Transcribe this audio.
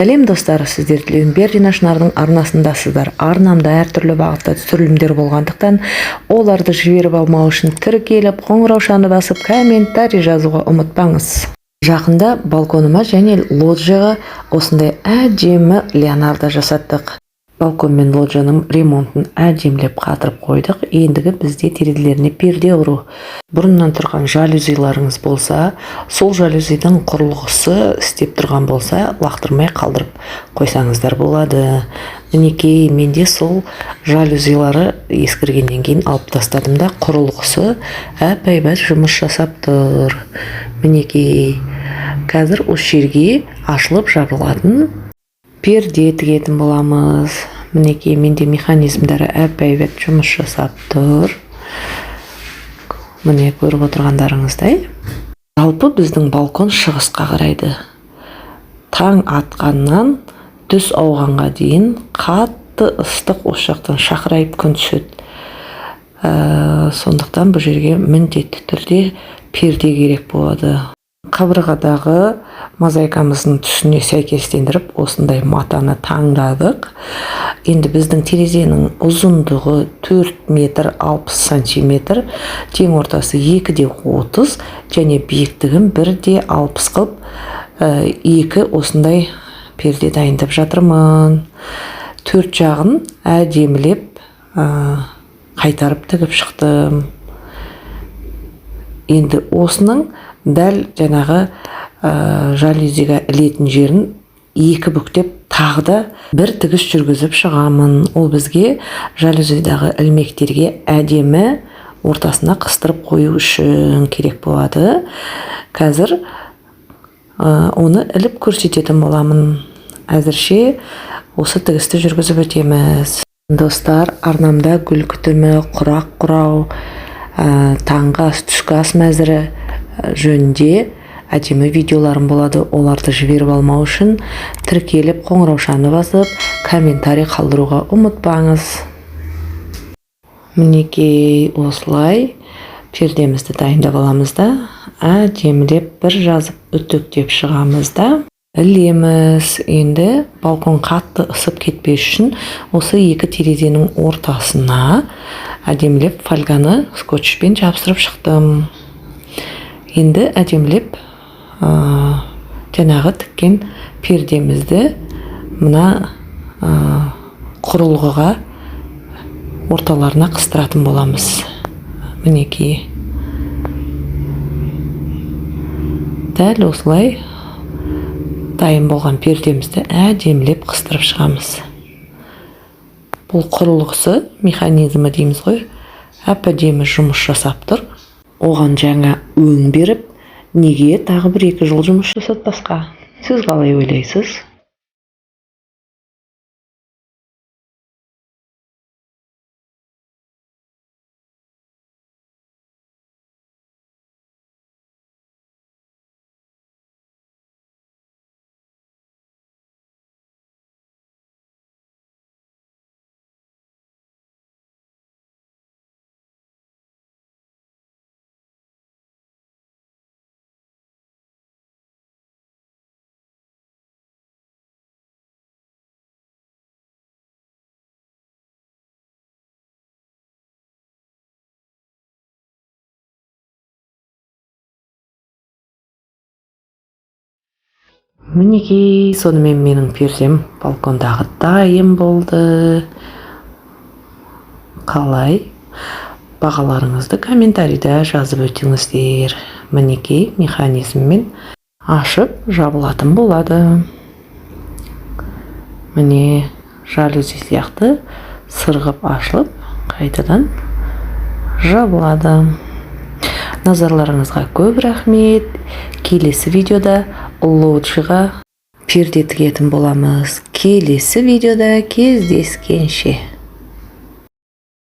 Сәлем достар, сіздер Бердина Шынардың арнасындасыздар. Арнамда әртүрлі бағытта түсірілімдер болғандықтан, оларды жіберіп алмау үшін тіркеліп, қоңыраушаны басып, комментарий жазуға ұмытпаңыз. Жақында балконыма және лоджияға осындай әдемі Леонардо жасаттық. Балкон мен лоджияның ремонтын әдемілеп қатырып қойдық. Ендігі бізде терезелеріне перде ұру. Бұрыннан тұрған жалюзиларыңыз болса, сол жалюзидің құрылғысы істеп тұрған болса, лақтырмай қалдырып қойсаңыздар болады. Мінекей, менде сол жалюзилары ескіргеннен кейін алып тастадым да, құрылғысы әп-әйбат жұмыс жасап тұр. Мінекей, қазір осы жерге ашылып жабылатын перде тігетін боламыз. Мінекей, менде механизмдары әп-әйбат жұмыс жасап тұр. Міне көріп отырғандарыңыздай. Жалпы біздің балкон шығысқа қарайды. Таң атқаннан түс ауғанға дейін қатты ыстық осы жақтан шақырайып күн түседі. Сондықтан бұл жерге міндетті түрде перде керек болады. Қабырғадағы мозаикамыздың түсіне сәйкестендіріп, осындай матаны таңдадық. Енді біздің терезенің ұзындығы 4 метр 60 сантиметр, тең ортасы 2,30 және биіктігін 1,60 қылып, екі осындай перде дайындап жатырмын. Төрт жағын әдемілеп қайтарып тігіп шықтым. Енді осының дәл жаңағы жалюзиға ілетін жерін екі бүктеп тағы да бір тігіс жүргізіп шығамын. Ол бізге жалюзидағы ілмектерге әдемі ортасына қыстырып қою үшін керек болады. Қазір оны іліп көрсететін боламын. Әзірше осы тігісті жүргізіп өтеміз. Достар, арнамда гүл күтімі, құрақ құрау, таңғы ас, түскі ас мәзірі жөнінде әдемі видеоларым болады. Оларды жіберіп алмау үшін тіркеліп, қоңыраушаны басып, комментарий қалдыруға ұмытпаңыз. Мінекей, осылай пердемізді дайындап аламыз да, әдемілеп бір жазып үтіктеп шығамыз да, ілеміз. Енді балкон қатты ысып кетпес үшін осы екі терезенің ортасына әдемілеп фольганы скотчпен жабыстырып шықтым. Енді әдемілеп жаңағы тіккен пердемізді мына құрылғыға орталарына қыстыратын боламыз. Мінекей. Дәл осылай дайын болған пердемізді әдемілеп қыстырып шығамыз. Бұл құрылғысы, механизмі дейміз ғой, әп-әдемі жұмыс жасап тұр. Оған жаңа өң беріп, неге тағы 1-2 жыл жұмыс жасатпасқа? Сіз қалай ойлайсыз? Мінекей, сонымен менің пердем балкондағы дайын болды. Қалай? Бағаларыңызды комментарийда жазып өтіңіздер. Мінекей, механизммен ашып жабылатын болады. Міне, жалюзи сияқты сырғып ашылып, қайтадан жабылады. Назарларыңызға көп рахмет. Келесі видеода лоджияға перде тігетін боламыз. Келесі видеода кездескенше.